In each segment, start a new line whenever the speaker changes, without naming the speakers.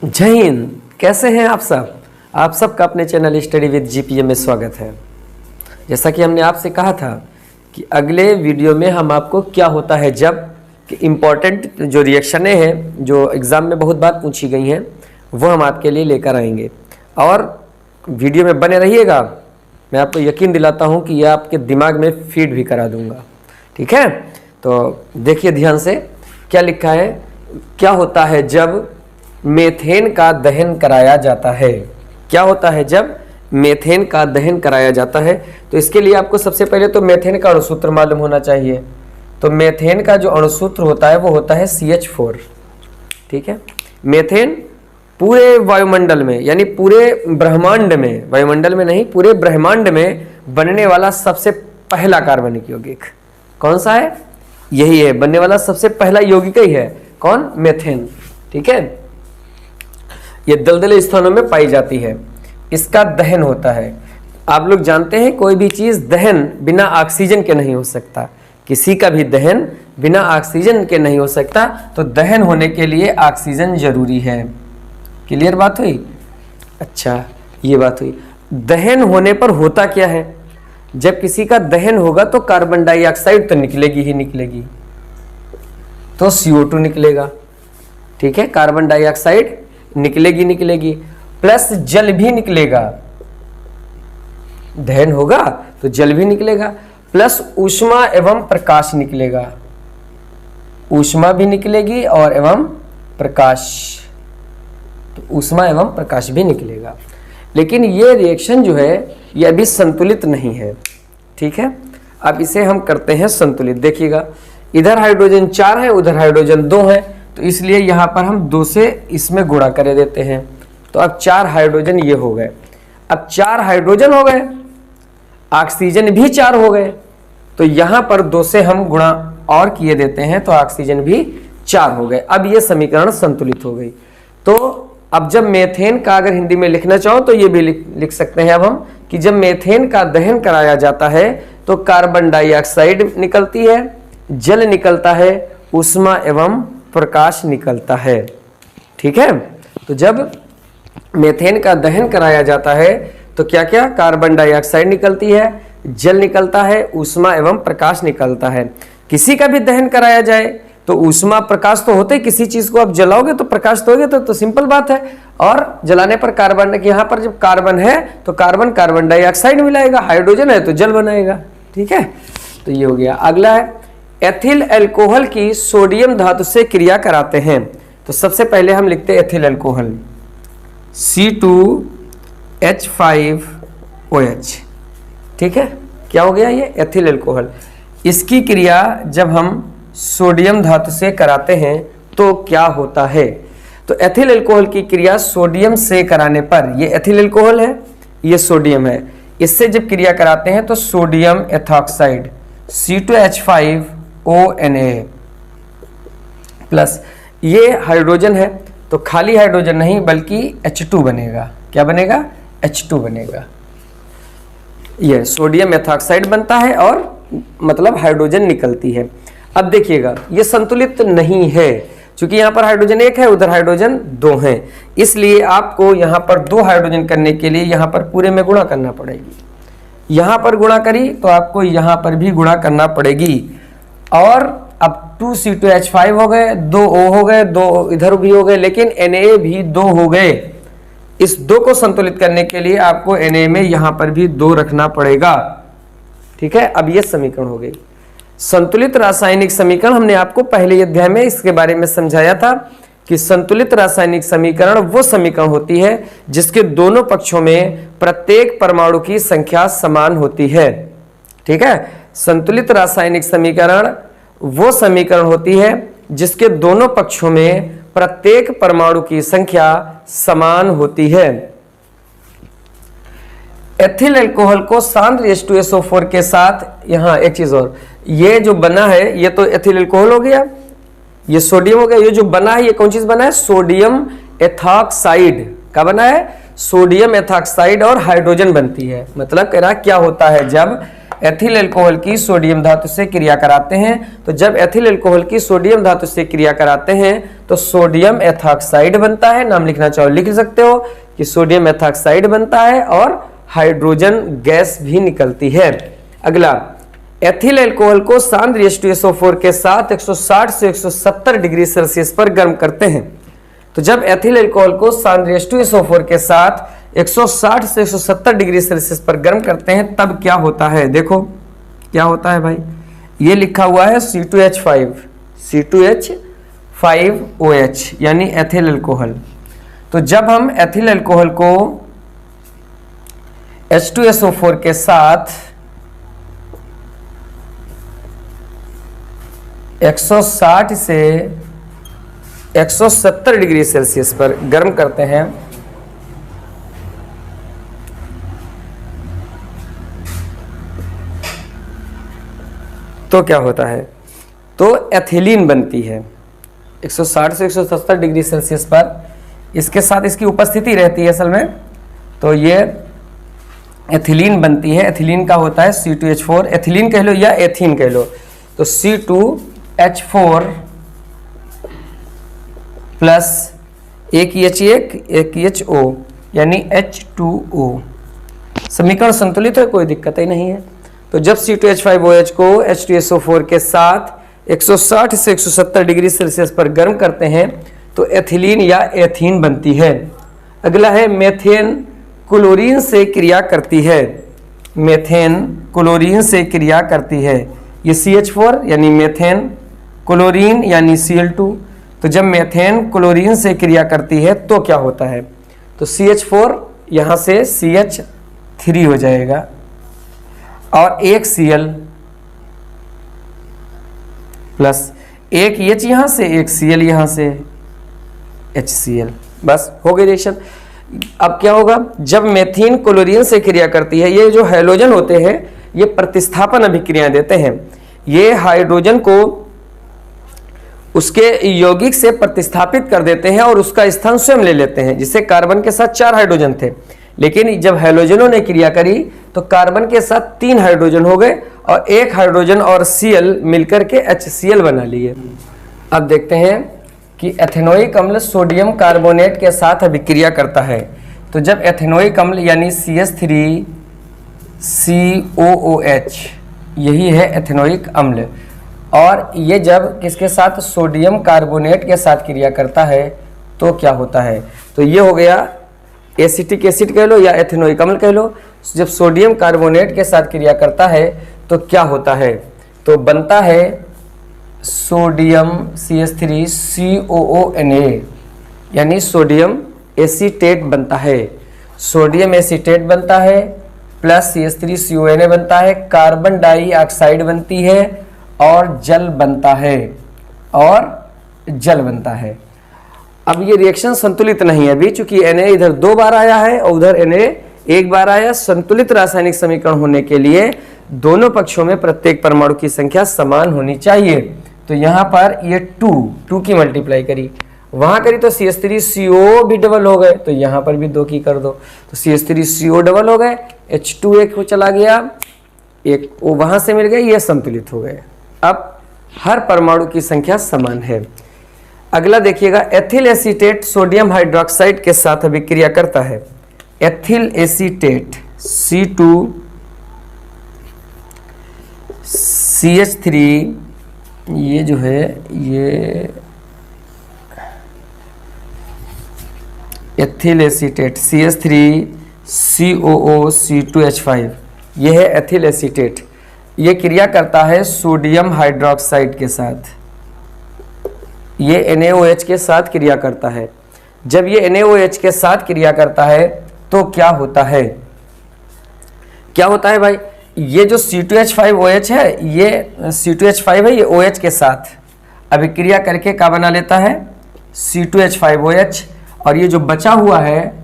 जय हिंद। कैसे हैं आप सब? आप सबका अपने चैनल स्टडी विद जीपीएम में स्वागत है। जैसा कि हमने आपसे कहा था कि अगले वीडियो में हम आपको क्या होता है जब कि इम्पॉर्टेंट जो रिएक्शनें हैं जो एग्ज़ाम में बहुत बार पूछी गई हैं वो हम आपके लिए लेकर आएंगे और वीडियो में बने रहिएगा। मैं आपको यकीन दिलाता हूँ कि यह आपके दिमाग में फीड भी करा दूँगा। ठीक है, तो देखिए ध्यान से क्या लिखा है। क्या होता है जब मेथेन का दहन कराया जाता है? क्या होता है जब मेथेन का दहन कराया जाता है? तो इसके लिए आपको सबसे पहले तो मेथेन का अणुसूत्र मालूम होना चाहिए। तो मेथेन का जो अणुसूत्र होता है वो होता है CH4। ठीक है, मेथेन पूरे वायुमंडल में यानी पूरे ब्रह्मांड में, वायुमंडल में नहीं पूरे ब्रह्मांड में बनने वाला सबसे पहला कार्बनिक यौगिक कौन सा है? यही है, बनने वाला सबसे पहला यौगिक ही है। कौन? मेथेन। ठीक है, ये दलदले स्थानों में पाई जाती है। इसका दहन होता है। आप लोग जानते हैं कोई भी चीज़ दहन बिना ऑक्सीजन के नहीं हो सकता। किसी का भी दहन बिना ऑक्सीजन के नहीं हो सकता। तो दहन होने के लिए ऑक्सीजन जरूरी है। क्लियर बात हुई? अच्छा, ये बात हुई। दहन होने पर होता क्या है? जब किसी का दहन होगा तो कार्बन डाइऑक्साइड तो निकलेगी ही निकलेगी, तो CO2 निकलेगा। ठीक है, कार्बन डाइऑक्साइड निकलेगी प्लस जल भी निकलेगा। दहन होगा तो जल भी निकलेगा प्लस ऊष्मा एवं प्रकाश निकलेगा। ऊष्मा भी निकलेगी और एवं प्रकाश, तो ऊष्मा एवं प्रकाश भी निकलेगा। लेकिन ये रिएक्शन जो है ये अभी संतुलित नहीं है। ठीक है, अब इसे हम करते हैं संतुलित। देखिएगा, इधर हाइड्रोजन 4 है, उधर हाइड्रोजन 2 है, तो इसलिए यहाँ पर हम 2 से इसमें गुणा कर देते हैं। तो अब 4 हाइड्रोजन ये हो गए। अब 4 हाइड्रोजन हो गए, ऑक्सीजन भी 4 हो गए, तो यहाँ पर 2 से हम गुणा और किए देते हैं तो ऑक्सीजन भी 4 हो गए। अब ये समीकरण संतुलित हो गई। तो अब जब मेथेन का अगर हिंदी में लिखना चाहो तो ये भी लिख सकते हैं अब हम कि जब मेथेन का दहन कराया जाता है तो कार्बन डाइऑक्साइड निकलती है, जल निकलता है, ऊष्मा एवं प्रकाश निकलता है। ठीक है, तो जब मेथेन का दहन कराया जाता है तो क्या क्या? कार्बन डाइऑक्साइड निकलती है, जल निकलता है, ऊष्मा एवं प्रकाश निकलता है। किसी का भी दहन कराया जाए तो ऊष्मा प्रकाश तो होते, किसी चीज को आप जलाओगे तो प्रकाश तो होगा, तो सिंपल बात है। और जलाने पर कार्बन, यहाँ पर जब कार्बन है तो कार्बन डाइऑक्साइड मिलाएगा, हाइड्रोजन है तो जल बनाएगा। ठीक है, तो ये हो गया। अगला है एथिल अल्कोहल की सोडियम धातु से क्रिया कराते हैं। तो सबसे पहले हम लिखते हैं एथिल अल्कोहल C2H5OH। ठीक है, क्या हो गया ये? Ethyl alcohol. इसकी क्रिया जब हम सोडियम धातु से कराते हैं तो क्या होता है? तो एथिल अल्कोहल की क्रिया सोडियम से कराने पर, ये एथिल अल्कोहल है, ये सोडियम है, इससे जब क्रिया कराते हैं तो सोडियम एथॉक्साइड C2H5ONA प्लस ये हाइड्रोजन है तो खाली हाइड्रोजन नहीं बल्कि H2 बनेगा। क्या बनेगा? H2 बनेगा। ये सोडियम एथॉक्साइड बनता है और मतलब हाइड्रोजन निकलती है। अब देखिएगा, ये संतुलित नहीं है क्योंकि यहाँ पर हाइड्रोजन 1 है, उधर हाइड्रोजन 2 है, इसलिए आपको यहाँ पर 2 हाइड्रोजन करने के लिए यहाँ पर पूरे में गुणा करना पड़ेगी। यहाँ पर गुणा करी तो आपको यहाँ पर भी गुणा करना पड़ेगी। और अब 2C2H5 हो गए, 2O हो गए, 2 इधर भी हो गए, लेकिन Na भी 2 हो गए। इस 2 को संतुलित करने के लिए आपको Na में यहाँ पर भी 2 रखना पड़ेगा। ठीक है, अब ये समीकरण हो गई। संतुलित रासायनिक समीकरण हमने आपको पहले अध्याय में इसके बारे में समझाया था कि संतुलित रासायनिक समीकरण वो समीकरण होती है जिसके दोनों पक्षों में प्रत्येक परमाणु की संख्या समान होती है। ठीक है, संतुलित रासायनिक समीकरण वो समीकरण होती है जिसके दोनों पक्षों में प्रत्येक परमाणु की संख्या समान होती है। एथिल अल्कोहल को सांद्र H2SO4 के साथ, यहाँ एक चीज और, ये जो बना है ये तो एथिल अल्कोहल हो गया, ये सोडियम हो गया। ये जो बना है ये कौन चीज बना है? सोडियम एथॉक्साइड का बना है। सोडियम एथॉक्साइड और हाइड्रोजन बनती है। मतलब कह रहा क्या होता है जब एथिल अल्कोहल की सोडियम धातु से क्रिया कराते हैं। तो जब एथिल अल्कोहल की सोडियम धातु से क्रिया कराते हैं तो सोडियम एथॉक्साइड बनता है। नाम लिखना चाहो लिख सकते हो कि सोडियम एथॉक्साइड बनता है और हाइड्रोजन गैस भी निकलती है। अगला, एथिल अल्कोहल को सांद्र H2SO4 के साथ 160 से 170 डिग्री सेल्सियस पर गर्म करते हैं। तो जब एथिल अल्कोहल को सांद्र H2SO4 के साथ 160 से 170 डिग्री सेल्सियस पर गर्म करते हैं तब क्या होता है? देखो क्या होता है भाई, ये लिखा हुआ है C2H5OH यानी एथिल अल्कोहल। तो जब हम एथिल अल्कोहल को H2SO4 के साथ 160 से 170 डिग्री सेल्सियस पर गर्म करते हैं तो क्या होता है? तो एथिलीन बनती है 160 से 170 डिग्री सेल्सियस पर। इसके साथ इसकी उपस्थिति रहती है असल में, तो ये एथिलीन बनती है। एथिलीन का होता है C2H4, एथिलीन कह लो या एथीन कह लो। तो C2H4 प्लस एक HO यानी H2O। समीकरण संतुलित है, कोई दिक्कत ही नहीं है। तो जब C2H5OH को H2SO4 के साथ 160 से 170 डिग्री सेल्सियस पर गर्म करते हैं तो एथिलीन या एथीन बनती है। अगला है मेथेन क्लोरीन से क्रिया करती है। मेथेन क्लोरीन से क्रिया करती है। ये CH4 यानी मेथेन, क्लोरीन यानी Cl2। तो जब मेथेन क्लोरीन से क्रिया करती है तो क्या होता है? तो CH4 यहाँ से CH3 हो जाएगा और एक Cl प्लस एक H यहाँ से, एक Cl यहाँ से, HCl। बस हो गई रिएक्शन। अब क्या होगा? जब मेथीन क्लोरीन से क्रिया करती है, ये जो हैलोजन होते हैं ये प्रतिस्थापन अभिक्रियाएं देते हैं। ये हाइड्रोजन को उसके यौगिक से प्रतिस्थापित कर देते हैं और उसका स्थान स्वयं ले लेते हैं। जिससे कार्बन के साथ 4 हाइड्रोजन थे, लेकिन जब हैलोजनों ने क्रिया करी तो कार्बन के साथ 3 हाइड्रोजन हो गए और एक हाइड्रोजन और Cl मिलकर के HCl बना लिए। अब देखते हैं कि एथेनोइक अम्ल सोडियम कार्बोनेट के साथ अभिक्रिया करता है। तो जब एथेनोइक अम्ल यानी CH3COOH, यही है एथेनोइक अम्ल, और ये जब किसके साथ? सोडियम कार्बोनेट के साथ क्रिया करता है तो क्या होता है? तो ये हो गया एसिटिक एसिड कह लो या एथेनोइक अम्ल कह लो। जब सोडियम कार्बोनेट के साथ क्रिया करता है तो क्या होता है? तो बनता है सोडियम CH3COONA यानी सोडियम एसीटेट बनता है। सोडियम एसीटेट बनता है प्लस CH3CONA बनता है, कार्बन डाइऑक्साइड बनती है और जल बनता है। अब ये रिएक्शन संतुलित नहीं है अभी, चूंकि Na इधर 2 बार आया है और उधर Na 1 बार आया। संतुलित रासायनिक समीकरण होने के लिए दोनों पक्षों में प्रत्येक परमाणु की संख्या समान होनी चाहिए। तो यहाँ पर ये 2 की मल्टीप्लाई करी, वहां करी तो CH3CO भी डबल हो गए, तो यहाँ पर भी 2 की कर दो तो CH3CO डबल हो गए, H2 एक हो चला गया, एक वो वहां से मिल गए, ये संतुलित हो गए। अब हर परमाणु की संख्या समान है। अगला देखिएगा, एथिल एसीटेट सोडियम हाइड्रोक्साइड के साथ अभिक्रिया करता है। एथिल एसीटेट C2CH3, ये जो है ये एथिल एसीटेट CH3COOC2H5, ये है एथिल एसीटेट। ये क्रिया करता है सोडियम हाइड्रोक्साइड के साथ, ये NaOH के साथ क्रिया करता है। जब ये NaOH के साथ क्रिया करता है तो क्या होता है? क्या होता है भाई? ये जो C2H5OH है, ये C2H5 है, ये OH के साथ अभिक्रिया करके क्या बना लेता है? C2H5OH। और ये जो बचा हुआ है,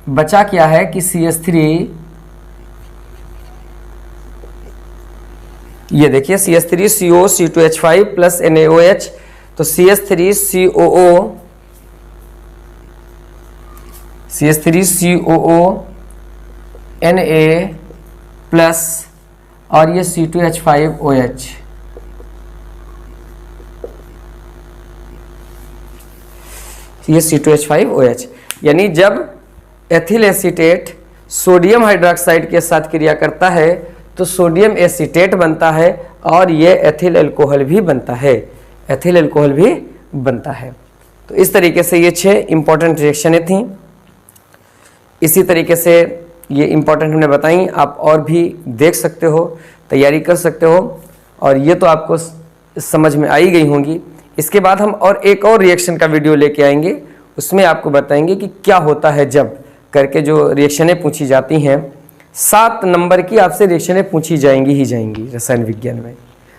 बचा क्या है कि CH3, ये देखिए CH3CO C2H5 प्लस NaOH, तो CH3COO Na प्लस और ये C2H5OH। ये C2H5OH, यानी जब एथिल एसीटेट सोडियम हाइड्रोक्साइड के साथ क्रिया करता है तो सोडियम एसीटेट बनता है और ये एथिल अल्कोहल भी बनता है, एथिल अल्कोहल भी बनता है। तो इस तरीके से ये 6 इंपॉर्टेंट रिएक्शनें थीं। इसी तरीके से ये इंपॉर्टेंट हमने बताई, आप और भी देख सकते हो, तैयारी कर सकते हो, और ये तो आपको समझ में आई गई होंगी। इसके बाद हम और एक और रिएक्शन का वीडियो लेके आएंगे, उसमें आपको बताएंगे कि क्या होता है जब करके जो रिएक्शनें पूछी जाती हैं। 7 नंबर की आपसे रिएक्शनें पूछी जाएंगी ही जाएंगी रसायन विज्ञान में।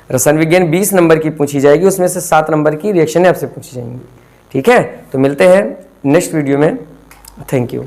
रसायन विज्ञान 20 नंबर की पूछी जाएगी, उसमें से 7 नंबर की रिएक्शनें आपसे पूछी जाएंगी। ठीक है, तो मिलते हैं नेक्स्ट वीडियो में। Thank you.